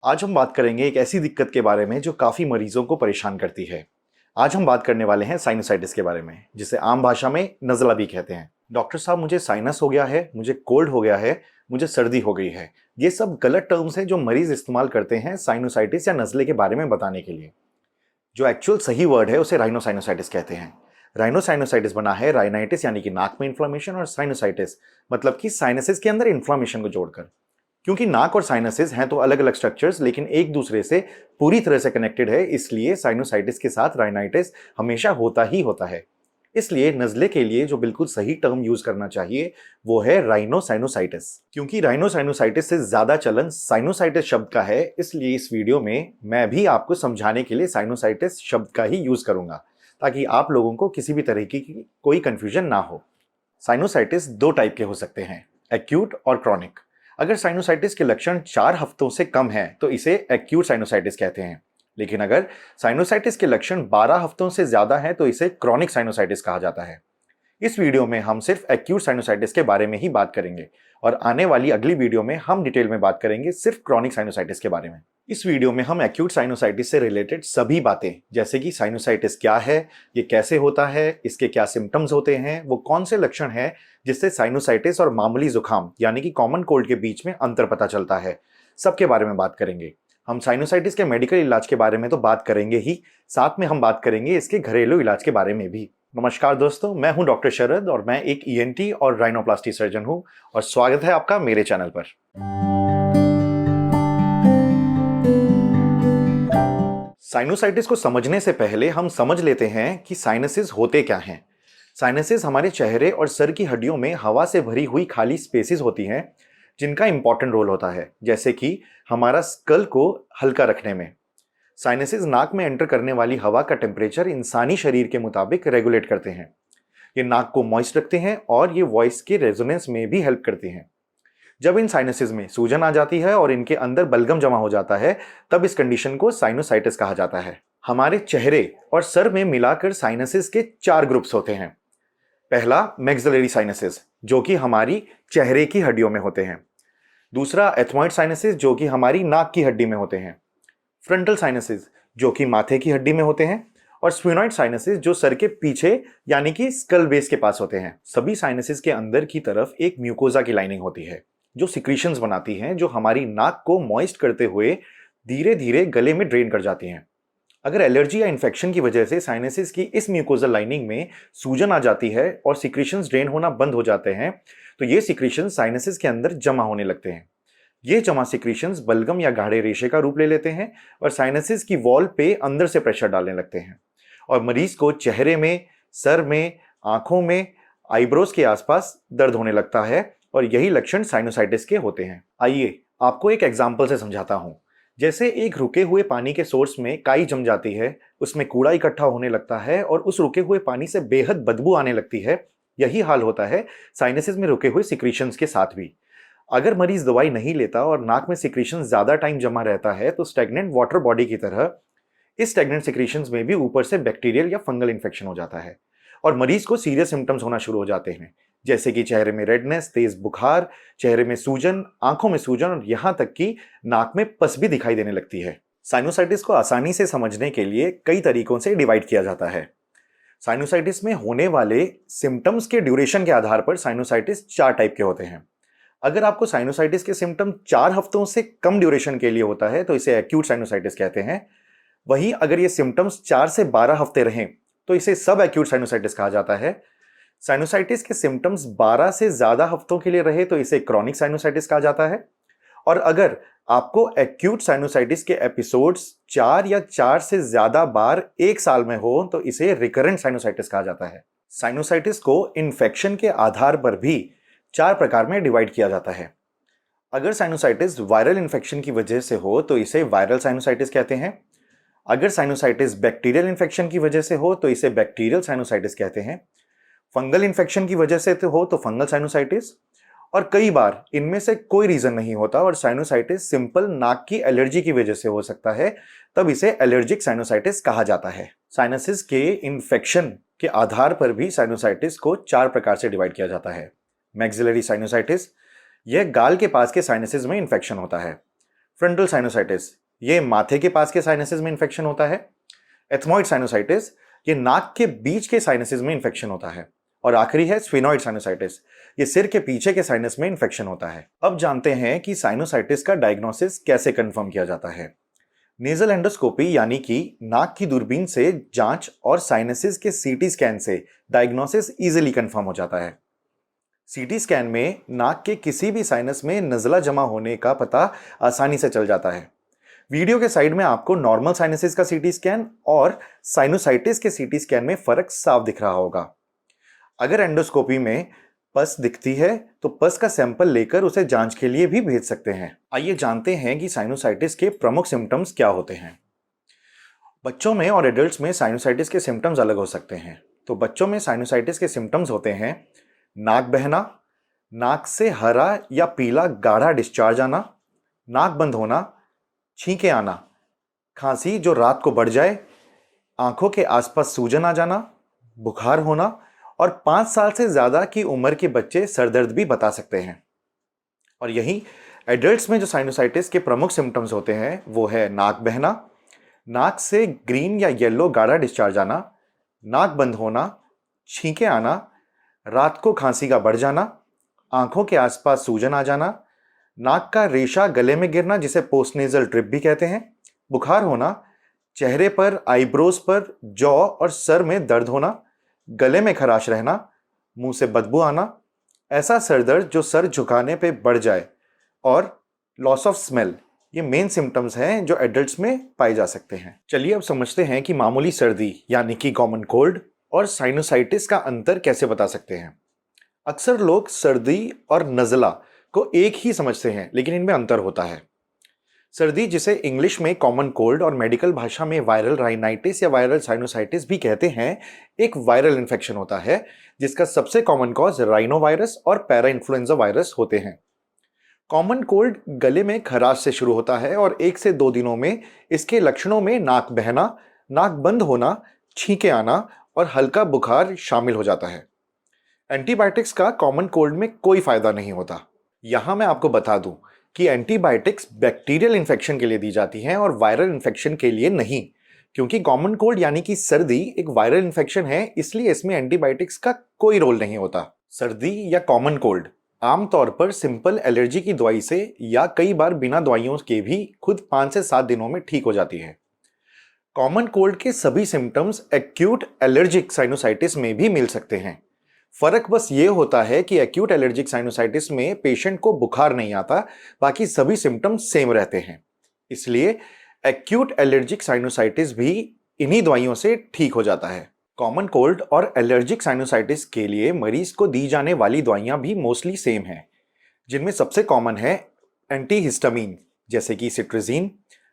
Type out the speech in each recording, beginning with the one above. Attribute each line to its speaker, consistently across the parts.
Speaker 1: आज हम बात करेंगे एक ऐसी दिक्कत के बारे में जो काफ़ी मरीजों को परेशान करती है। आज हम बात करने वाले हैं साइनसाइटिस के बारे में, जिसे आम भाषा में नज़ला भी कहते हैं। डॉक्टर साहब, मुझे साइनस हो गया है, मुझे कोल्ड हो गया है, मुझे सर्दी हो गई है। ये सब गलत टर्म्स हैं जो मरीज इस्तेमाल करते हैं साइनोसाइटिस या नज़ले के बारे में बताने के लिए। जो एक्चुअल सही वर्ड है उसे राइनोसाइनोसाइटिस कहते हैं। राइनोसाइनोसाइटिस बना है राइनाइटिस यानी कि नाक में इन्फ्लामेशन और साइनोसाइटिस मतलब कि साइनसिस के अंदर इन्फ्लामेशन को जोड़कर। क्योंकि नाक और साइनसेस हैं तो अलग अलग स्ट्रक्चर्स लेकिन एक दूसरे से पूरी तरह से कनेक्टेड है, इसलिए साइनोसाइटिस के साथ राइनाइटिस हमेशा होता ही होता है। इसलिए नज़ले के लिए जो बिल्कुल सही टर्म यूज करना चाहिए वो है राइनोसाइनोसाइटिस। क्योंकि राइनोसाइनोसाइटिस से ज्यादा चलन साइनोसाइटिस शब्द का है, इसलिए इस वीडियो में मैं भी आपको समझाने के लिए साइनोसाइटिस शब्द का ही यूज करूंगा ताकि आप लोगों को किसी भी तरह की कोई कंफ्यूजन ना हो। साइनोसाइटिस दो टाइप के हो सकते हैं, एक्यूट और क्रॉनिक। अगर साइनोसाइटिस के लक्षण 4 हफ्तों से कम हैं तो इसे एक्यूट साइनोसाइटिस कहते हैं, लेकिन अगर साइनोसाइटिस के लक्षण 12 हफ्तों से ज्यादा हैं तो इसे क्रॉनिक साइनोसाइटिस कहा जाता है। इस वीडियो में हम सिर्फ एक्यूट साइनोसाइटिस के बारे में ही बात करेंगे और आने वाली अगली वीडियो में हम डिटेल में बात करेंगे सिर्फ क्रॉनिक साइनोसाइटिस के बारे में। इस वीडियो में हम एक्यूट साइनोसाइटिस से रिलेटेड सभी बातें, जैसे कि साइनोसाइटिस क्या है, ये कैसे होता है, इसके क्या सिम्टम्स होते हैं, वो कौन से लक्षण हैं जिससे साइनोसाइटिस और मामूली जुकाम यानी कि कॉमन कोल्ड के बीच में अंतर पता चलता है, सबके बारे में बात करेंगे। हम साइनोसाइटिस के मेडिकल इलाज के बारे में तो बात करेंगे ही, साथ में हम बात करेंगे इसके घरेलू इलाज के बारे में भी। नमस्कार दोस्तों, मैं हूं डॉक्टर शरद और मैं एक ईएनटी और राइनोप्लास्टी सर्जन हूं और स्वागत है आपका मेरे चैनल पर। साइनोसाइटिस को समझने से पहले हम समझ लेते हैं कि साइनसेस होते क्या हैं। साइनसेस हमारे चेहरे और सर की हड्डियों में हवा से भरी हुई खाली स्पेसेस होती हैं जिनका इंपॉर्टेंट रोल होता है, जैसे कि हमारा स्कल को हल्का रखने में। साइनसेस नाक में एंटर करने वाली हवा का टेम्परेचर इंसानी शरीर के मुताबिक रेगुलेट करते हैं। ये नाक को मॉइस्ट रखते हैं और ये वॉइस के रेजोनेंस में भी हेल्प करते हैं। जब इन साइनसेस में सूजन आ जाती है और इनके अंदर बलगम जमा हो जाता है, तब इस कंडीशन को साइनोसाइटिस कहा जाता है। हमारे चेहरे और सर में मिलाकर साइनसेस के 4 ग्रुप्स होते हैं। पहला मैक्सिलरी साइनसेस, जो कि हमारी चेहरे की हड्डियों में होते हैं। दूसरा एथमॉइड साइनसेस, जो कि हमारी नाक की हड्डी में होते हैं। फ्रंटल साइनसेस, जो कि माथे की हड्डी में होते हैं। और स्फिनॉइड साइनसेस, जो सर के पीछे यानी कि स्कल बेस के पास होते हैं। सभी साइनसेस के अंदर की तरफ एक म्यूकोजा की लाइनिंग होती है जो सिक्रीशंस बनाती हैं, जो हमारी नाक को मॉइस्ट करते हुए धीरे धीरे गले में ड्रेन कर जाती हैं। अगर एलर्जी या इन्फेक्शन की वजह से साइनसेस की इस म्यूकोजल लाइनिंग में सूजन आ जाती है और सिक्रीशंस ड्रेन होना बंद हो जाते हैं, तो ये सिक्रीशंस साइनसेस के अंदर जमा होने लगते हैं। ये जमा सिक्रीशंस बलगम या गाढ़े रेशे का रूप ले लेते हैं और साइनसेस की वॉल पे अंदर से प्रेशर डालने लगते हैं और मरीज को चेहरे में, सर में, आंखों में, आईब्रोज के आसपास दर्द होने लगता है और यही लक्षण साइनोसाइटिस के होते हैं। आइए आपको एक एग्जाम्पल से समझाता हूं। जैसे एक रुके हुए पानी के सोर्स में काई जम जाती है, उसमें कूड़ा इकट्ठा होने लगता है और उस रुके हुए पानी से बेहद बदबू आने लगती है। यही हाल होता है साइनसेस में रुके हुए सिक्रीशंस के साथ भी। अगर मरीज दवाई नहीं लेता और नाक में सिक्रीशंस ज्यादा टाइम जमा रहता है तो स्टैग्नेंट वाटर बॉडी की तरह इस स्टैग्नेंट सिक्रीशंस में भी ऊपर से बैक्टीरियल या फंगल इन्फेक्शन हो जाता है और मरीज को सीरियस सिम्टम्स होना शुरू हो जाते हैं, जैसे कि चेहरे में रेडनेस, तेज बुखार, चेहरे में सूजन, आंखों में सूजन और यहां तक कि नाक में पस भी दिखाई देने लगती है। साइनोसाइटिस को आसानी से समझने के लिए कई तरीकों से डिवाइड किया जाता है। साइनोसाइटिस में होने वाले सिम्टम्स के ड्यूरेशन के आधार पर साइनोसाइटिस 4 टाइप के होते हैं। अगर आपको साइनोसाइटिस के सिम्टम 4 हफ्तों से कम ड्यूरेशन के लिए होता है तो इसे एक्यूट साइनोसाइटिस कहते हैं। वहीं अगर ये सिम्टम्स 4 से 12 हफ्ते रहें तो इसे सब एक्यूट साइनोसाइटिस कहा जाता है। साइनोसाइटिस के सिम्टम्स 12 से ज्यादा हफ्तों के लिए रहे तो इसे क्रॉनिक साइनोसाइटिस कहा जाता है। और अगर आपको एक्यूट साइनोसाइटिस के एपिसोड्स 4 या 4 से ज्यादा बार एक साल में हो तो इसे रिकरेंट साइनोसाइटिस कहा जाता है। साइनोसाइटिस को इन्फेक्शन के आधार पर भी 4 प्रकार में डिवाइड किया जाता है। अगर साइनोसाइटिस वायरल इन्फेक्शन की वजह से हो तो इसे वायरल साइनोसाइटिस कहते हैं। अगर साइनोसाइटिस बैक्टीरियल इन्फेक्शन की वजह से हो तो इसे बैक्टीरियल साइनोसाइटिस कहते हैं। फंगल इन्फेक्शन की वजह से हो तो फंगल साइनोसाइटिस। और कई बार इनमें से कोई रीजन नहीं होता और साइनोसाइटिस सिंपल नाक की एलर्जी की वजह से हो सकता है, तब इसे एलर्जिक साइनोसाइटिस कहा जाता है। साइनसिस के इन्फेक्शन के आधार पर भी साइनोसाइटिस को 4 प्रकार से डिवाइड किया जाता है। मैक्सिलरी साइनोसाइटिस, यह गाल के पास के साइनसेस में इन्फेक्शन होता है। फ्रंटल साइनोसाइटिस, ये माथे के पास के साइनसेस में इन्फेक्शन होता है। एथमॉइड साइनोसाइटिस, ये नाक के बीच के साइनसेस में इन्फेक्शन होता है। और आखिरी है स्फेनॉइड साइनोसाइटिस, ये सिर के पीछे के साइनस में इन्फेक्शन होता है। अब जानते हैं कि साइनोसाइटिस का डायग्नोसिस कैसे कंफर्म किया जाता है। नेजल एंडोस्कोपी यानी कि नाक की दूरबीन से जांच और साइनसेस के सीटी स्कैन से डायग्नोसिस इजीली कंफर्म हो जाता है। सीटी स्कैन में नाक के किसी भी साइनस में नज़ला जमा होने का पता आसानी से चल जाता है। वीडियो के साइड में आपको नॉर्मल साइनसेस का सीटी स्कैन और साइनोसाइटिस के सीटी स्कैन में फर्क साफ दिख रहा होगा। अगर एंडोस्कोपी में पस दिखती है तो पस का सैंपल लेकर उसे जांच के लिए भी भेज सकते हैं। आइए जानते हैं कि साइनोसाइटिस के प्रमुख सिम्टम्स क्या होते हैं। बच्चों में और एडल्ट्स में साइनोसाइटिस के सिम्टम्स अलग हो सकते हैं। तो बच्चों में साइनोसाइटिस के सिम्टम्स होते हैं नाक बहना, नाक से हरा या पीला गाढ़ा डिस्चार्ज आना, नाक बंद होना, छींके आना, खांसी जो रात को बढ़ जाए, आंखों के आसपास सूजन आ जाना, बुखार होना और 5 साल से ज्यादा की उम्र के बच्चे सरदर्द भी बता सकते हैं। और यही एडल्ट्स में जो साइनोसाइटिस के प्रमुख सिम्टम्स होते हैं वो है नाक बहना, नाक से ग्रीन या येलो गाढ़ा डिस्चार्ज आना, नाक बंद होना, छींके आना, रात को खांसी का बढ़ जाना, आंखों के आसपास सूजन आ जाना, नाक का रेशा गले में गिरना जिसे पोस्टनेजल ड्रिप भी कहते हैं, बुखार होना, चेहरे पर, आईब्रोज पर, जॉ और सर में दर्द होना, गले में खराश रहना, मुंह से बदबू आना, ऐसा सर दर्द जो सर झुकाने पे बढ़ जाए और लॉस ऑफ स्मेल, ये मेन सिम्टम्स हैं जो एडल्ट्स में पाए जा सकते हैं। चलिए अब समझते हैं कि मामूली सर्दी यानी कि कॉमन कोल्ड और साइनोसाइटिस का अंतर कैसे बता सकते हैं। अक्सर लोग सर्दी और नज़ला को एक ही समझते हैं, लेकिन इनमें अंतर होता है। सर्दी, जिसे इंग्लिश में कॉमन कोल्ड और मेडिकल भाषा में वायरल राइनाइटिस या वायरल साइनोसाइटिस भी कहते हैं, एक वायरल इन्फेक्शन होता है जिसका सबसे कॉमन कॉज राइनोवायरस और पैरा इन्फ्लुएंजा वायरस होते हैं। कॉमन कोल्ड गले में खराश से शुरू होता है और 1 से 2 दिनों में इसके लक्षणों में नाक बहना, नाक बंद होना, छींके आना और हल्का बुखार शामिल हो जाता है। एंटीबायोटिक्स का कॉमन कोल्ड में कोई फायदा नहीं होता। यहां मैं आपको बता दूं कि एंटीबायोटिक्स बैक्टीरियल इन्फेक्शन के लिए दी जाती हैं और वायरल इन्फेक्शन के लिए नहीं, क्योंकि कॉमन कोल्ड यानी कि सर्दी एक वायरल इन्फेक्शन है, इसलिए इसमें एंटीबायोटिक्स का कोई रोल नहीं होता। सर्दी या कॉमन कोल्ड आमतौर पर सिंपल एलर्जी की दवाई से या कई बार बिना दवाइयों के भी खुद 5 से 7 दिनों में ठीक हो जाती है। कॉमन कोल्ड के सभी सिम्टम्स एक्यूट एलर्जिक साइनोसाइटिस में भी मिल सकते हैं। फर्क बस ये होता है कि एक्यूट एलर्जिक साइनोसाइटिस में पेशेंट को बुखार नहीं आता, बाकी सभी सिम्टम्स सेम रहते हैं। इसलिए एक्यूट एलर्जिक साइनोसाइटिस भी इन्हीं दवाइयों से ठीक हो जाता है। कॉमन कोल्ड और एलर्जिक साइनोसाइटिस के लिए मरीज को दी जाने वाली दवाइयां भी मोस्टली सेम हैं, जिनमें सबसे कॉमन है एंटीहिस्टामिन जैसे कि सिट्रिजीन,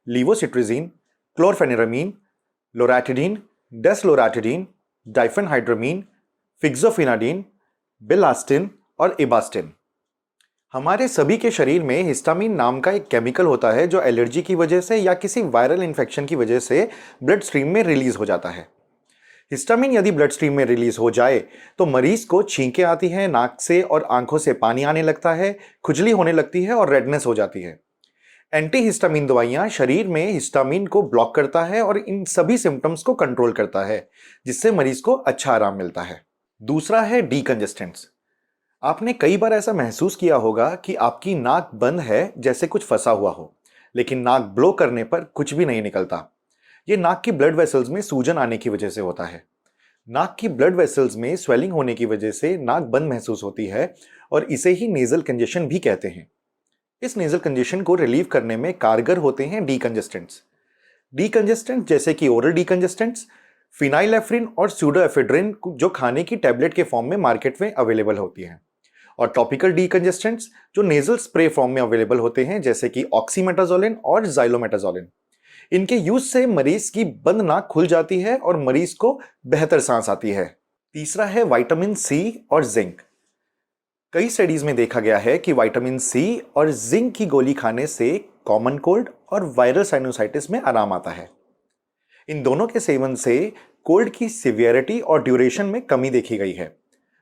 Speaker 1: लीवोसिट्रिजीन, क्लोरफेनिरामीन, लोराटिडीन, डेसलोराटिडीन, डाइफेनहाइड्रामीन, फिक्सोफिनाडिन, बिलास्टिन और इबास्टिन। हमारे सभी के शरीर में हिस्टामिन नाम का एक केमिकल होता है जो एलर्जी की वजह से या किसी वायरल इन्फेक्शन की वजह से ब्लड स्ट्रीम में रिलीज हो जाता है। हिस्टामिन यदि ब्लड स्ट्रीम में रिलीज हो जाए तो मरीज को छींकें आती हैं, नाक से और आंखों से पानी आने लगता है, खुजली होने लगती है और रेडनेस हो जाती है। एंटीहिस्टामिन दवाइयां शरीर में हिस्टामिन को ब्लॉक करता है और इन सभी सिम्टम्स को कंट्रोल करता है, जिससे मरीज को अच्छा आराम मिलता है। दूसरा है डीकंजेस्टेंट्स। आपने कई बार ऐसा महसूस किया होगा कि आपकी नाक बंद है जैसे कुछ फंसा हुआ हो, लेकिन नाक ब्लो करने पर कुछ भी नहीं निकलता। ये नाक की ब्लड वेसल्स में सूजन आने की वजह से होता है। नाक की ब्लड वेसल्स में स्वेलिंग होने की वजह से नाक बंद महसूस होती है और इसे ही नेजल कंजेशन भी कहते हैं। इस नेजल कंजेशन को रिलीव करने में कारगर होते हैं डीकंजेस्टेंट्स। डीकंजेस्टेंट्स जैसे कि ओरल डीकंजेस्टेंट्स, फिनाइलेफ्रिन और सूडोएफेड्रिन जो खाने की टैबलेट के फॉर्म में मार्केट में अवेलेबल होती हैं, और टॉपिकल डीकंजेस्टेंट्स जो नेजल स्प्रे फॉर्म में अवेलेबल होते हैं जैसे कि ऑक्सीमेटाजोलिन और ज़ाइलोमेटाजोलिन। इनके यूज से मरीज की बंद नाक खुल जाती है और मरीज को बेहतर सांस आती है। तीसरा है विटामिन सी और जिंक। कई स्टडीज में देखा गया है कि विटामिन सी और जिंक की गोली खाने से कॉमन कोल्ड और वायरल साइनोसाइटिस में आराम आता है। इन दोनों के सेवन से कोल्ड की सिवियरिटी और ड्यूरेशन में कमी देखी गई है।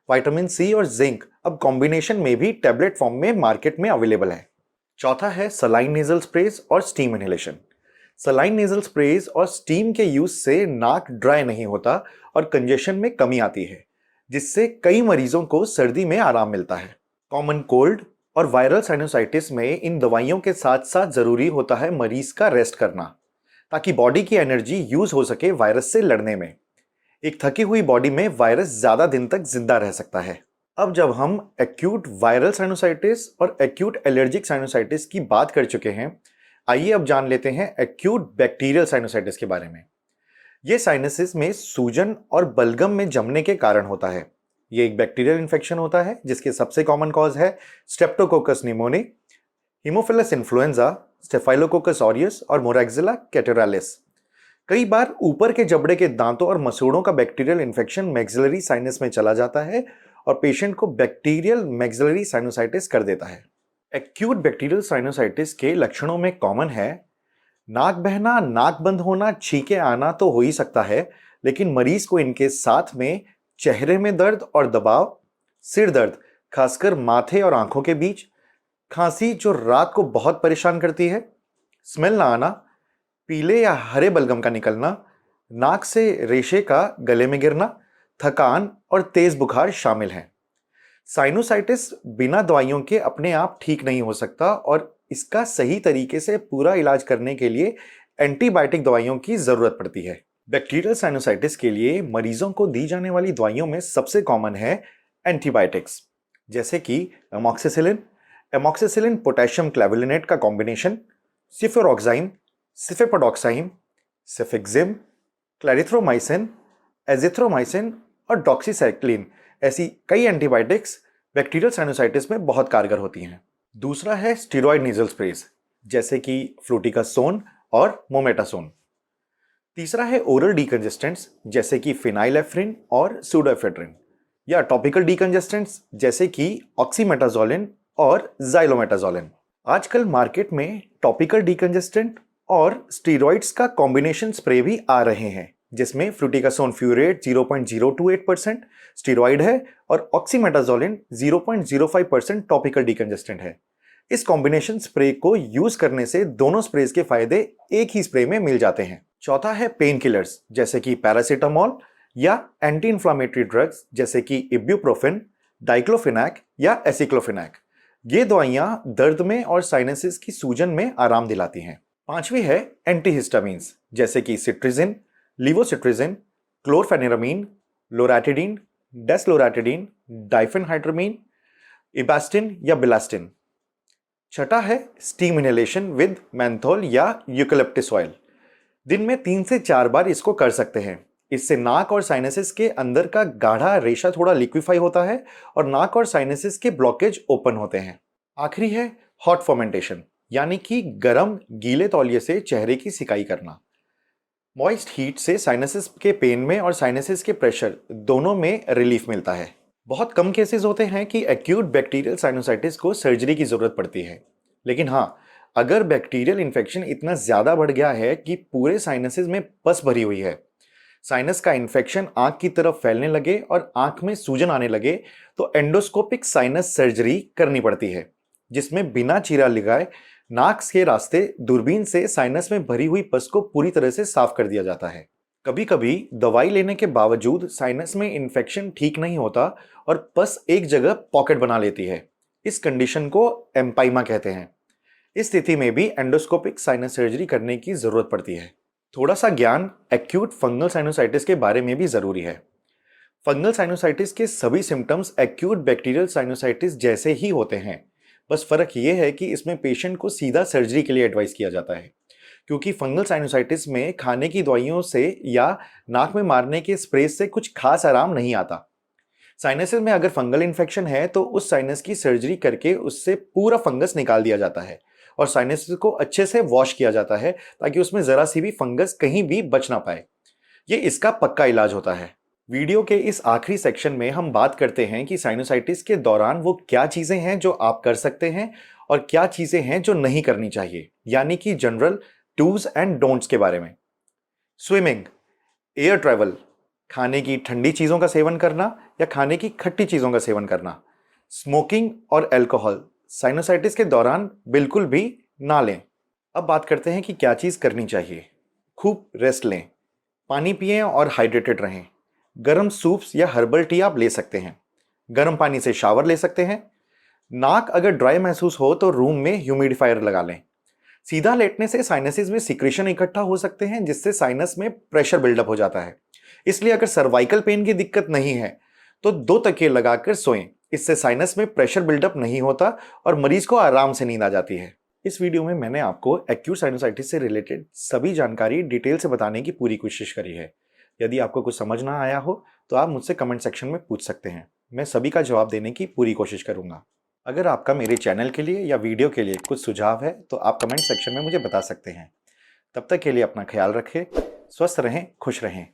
Speaker 1: विटामिन सी और जिंक अब कॉम्बिनेशन में भी टैबलेट फॉर्म में मार्केट में अवेलेबल है। चौथा है सलाइन नेजल स्प्रेज और steam inhalation. Saline nasal sprays और स्टीम के यूज से नाक ड्राई नहीं होता और कंजेशन में कमी आती है, जिससे कई मरीजों को सर्दी में आराम मिलता है। कॉमन कोल्ड और वायरल साइनोसाइटिस में इन दवाइयों के साथ साथ जरूरी होता है मरीज का रेस्ट करना, ताकि बॉडी की एनर्जी यूज हो सके वायरस से लड़ने में। एक थकी हुई बॉडी में वायरस ज्यादा दिन तक जिंदा रह सकता है। अब जब हम एक्यूट वायरल साइनोसाइटिस और एक्यूट एलर्जिक साइनोसाइटिस की बात कर चुके हैं, आइए अब जान लेते हैं एक्यूट बैक्टीरियल साइनोसाइटिस के बारे में। यह साइनसिस में सूजन और बलगम में जमने के कारण होता है। यह एक बैक्टीरियल इन्फेक्शन होता है जिसके सबसे कॉमन कॉज है Streptococcus pneumoniae, Haemophilus influenza, staphylococcus aureus और मोरैक्जिला कैटरालिस। कई बार ऊपर के जबड़े के दांतों और मसूड़ों का बैक्टीरियल इन्फेक्शन मैक्सिलरी साइनस में चला जाता है और पेशेंट को बैक्टीरियल मैक्सिलरी साइनोसाइटिस कर देता है। एक्यूट बैक्टीरियल साइनोसाइटिस के लक्षणों में कॉमन है नाक बहना, नाक बंद होना, छींके आना तो हो ही सकता है, लेकिन मरीज को इनके साथ में चेहरे में दर्द और दबाव, सिर दर्द खासकर माथे और आंखों के बीच, खांसी जो रात को बहुत परेशान करती है, स्मेल ना आना, पीले या हरे बलगम का निकलना, नाक से रेशे का गले में गिरना, थकान और तेज बुखार शामिल हैं। साइनोसाइटिस बिना दवाइयों के अपने आप ठीक नहीं हो सकता और इसका सही तरीके से पूरा इलाज करने के लिए एंटीबायोटिक दवाइयों की जरूरत पड़ती है। बैक्टीरियल साइनोसाइटिस के लिए मरीजों को दी जाने वाली दवाइयों में सबसे कॉमन है एंटीबायोटिक्स, जैसे कि एमॉक्सिसिलिन पोटेशियम क्लेवुलिनेट का कॉम्बिनेशन, सिफेरोक्साइन, सिफेपोडॉक्साइन, सेफेक्सिम, क्लैरिथ्रोमाइसिन, एजिथ्रोमाइसिन और डॉक्सीसाइक्लिन ऐसी कई एंटीबायोटिक्स बैक्टीरियल साइनोसाइटिस में बहुत कारगर होती हैं। दूसरा है स्टेरॉयड नेजल स्प्रेज, जैसे कि फ्लूटिकासोन और मोमेटासोन। तीसरा है ओरल डीकंजेस्टेंट्स, जैसे कि फिनाइलेफ्रिन और सूडोएफेड्रिन, या टॉपिकल डीकंजेस्टेंट्स जैसे कि ऑक्सीमेटाजोलिन और जाइलोमेटाजोलिन। आजकल मार्केट में टॉपिकल डीकंजेस्टेंट और स्टेरॉइड्स का कॉम्बिनेशन स्प्रे भी आ रहे हैं, जिसमें फ्लूटिकासोन फ्यूरेट 0.028% स्टेरॉइड है और ऑक्सीमेटाजोलिन 0.05% टॉपिकल डीकंजेस्टेंट है। इस कॉम्बिनेशन स्प्रे को यूज करने से दोनों स्प्रेज के फायदे एक ही स्प्रे में मिल जाते हैं। चौथा है पेन किलर्स, जैसे कि पैरासीटामोल या एंटी इंफ्लेमेटरी ड्रग्स जैसे कि इब्यूप्रोफेन, डाइक्लोफिनैक या एसिक्लोफिनैक। ये दवाइयां दर्द में और साइनसिस की सूजन में आराम दिलाती हैं। पांचवी है एंटीहिस्टामिन्स, जैसे कि सिट्रिजिन, लिवोसिट्रिजिन, क्लोरफेनिरामीन, लोराटिडिन, डेस्लोराटिडिन, डाइफेनहाइड्रामीन, इबास्टिन या बिलास्टिन। छठा है स्टीम इनहेलेशन विद मेंथोल या यूकलिप्टस ऑयल। दिन में 3 से 4 बार इसको कर सकते हैं। इससे नाक और साइनसिस के अंदर का गाढ़ा रेशा थोड़ा लिक्विफाई होता है और नाक और साइनसिस के ब्लॉकेज ओपन होते हैं। आखिरी है हॉट फर्मेंटेशन, यानी कि गर्म गीले तौलिए से चेहरे की सिकाई करना। मॉइस्ट हीट से साइनसिस के पेन में और साइनसिस के प्रेशर दोनों में रिलीफ मिलता है। बहुत कम केसेस होते हैं कि एक्यूट बैक्टीरियल साइनोसाइटिस को सर्जरी की जरूरत पड़ती है, लेकिन हाँ, अगर बैक्टीरियल इन्फेक्शन इतना ज्यादा बढ़ गया है कि पूरे साइनसिस में पस भरी हुई है, साइनस का इन्फेक्शन आंख की तरफ फैलने लगे और आंख में सूजन आने लगे, तो एंडोस्कोपिक साइनस सर्जरी करनी पड़ती है, जिसमें बिना चीरा लगाए नाक के रास्ते दूरबीन से साइनस में भरी हुई पस को पूरी तरह से साफ कर दिया जाता है। कभी कभी दवाई लेने के बावजूद साइनस में इन्फेक्शन ठीक नहीं होता और पस एक जगह पॉकेट बना लेती है। इस कंडीशन को एम्पाइमा कहते हैं। इस स्थिति में भी एंडोस्कोपिक साइनस सर्जरी करने की जरूरत पड़ती है। थोड़ा सा ज्ञान एक्यूट फंगल साइनोसाइटिस के बारे में भी जरूरी है। फंगल साइनोसाइटिस के सभी सिम्टम्स एक्यूट बैक्टीरियल साइनोसाइटिस जैसे ही होते हैं, बस फर्क यह है कि इसमें पेशेंट को सीधा सर्जरी के लिए एडवाइस किया जाता है, क्योंकि फंगल साइनोसाइटिस में खाने की दवाइयों से या नाक में मारने के स्प्रे से कुछ खास आराम नहीं आता। साइनसिस में अगर फंगल इन्फेक्शन है तो उस साइनस की सर्जरी करके उससे पूरा फंगस निकाल दिया जाता है और साइनसिस को अच्छे से वॉश किया जाता है, ताकि उसमें जरा सी भी फंगस कहीं भी बच ना पाए। ये इसका पक्का इलाज होता है। वीडियो के इस आखिरी सेक्शन में हम बात करते हैं कि साइनोसाइटिस के दौरान वो क्या चीजें हैं जो आप कर सकते हैं और क्या चीजें हैं जो नहीं करनी चाहिए, यानी कि जनरल डूज एंड डोंट्स के बारे में। स्विमिंग, एयर ट्रैवल, खाने की ठंडी चीजों का सेवन करना या खाने की खट्टी चीजों का सेवन करना, स्मोकिंग और अल्कोहल, साइनोसाइटिस के दौरान बिल्कुल भी ना लें। अब बात करते हैं कि क्या चीज़ करनी चाहिए। खूब रेस्ट लें, पानी पिएं और हाइड्रेटेड रहें। गर्म सूप्स या हर्बल टी आप ले सकते हैं। गर्म पानी से शावर ले सकते हैं। नाक अगर ड्राई महसूस हो तो रूम में ह्यूमिडिफायर लगा लें। सीधा लेटने से साइनसेस में सिक्रेशन इकट्ठा हो सकते हैं, जिससे साइनस में प्रेशर बिल्डअप हो जाता है। इसलिए अगर सर्वाइकल पेन की दिक्कत नहीं है तो 2 तकिए लगाकर सोएं। इससे साइनस में प्रेशर बिल्डअप नहीं होता और मरीज को आराम से नींद आ जाती है। इस वीडियो में मैंने आपको एक्यूट साइनोसाइटिस से रिलेटेड सभी जानकारी डिटेल से बताने की पूरी कोशिश करी है। यदि आपको कुछ समझ ना आया हो तो आप मुझसे कमेंट सेक्शन में पूछ सकते हैं। मैं सभी का जवाब देने की पूरी कोशिश करूंगा। अगर आपका मेरे चैनल के लिए या वीडियो के लिए कुछ सुझाव है तो आप कमेंट सेक्शन में मुझे बता सकते हैं। तब तक के लिए अपना ख्याल रखें, स्वस्थ रहें, खुश रहें।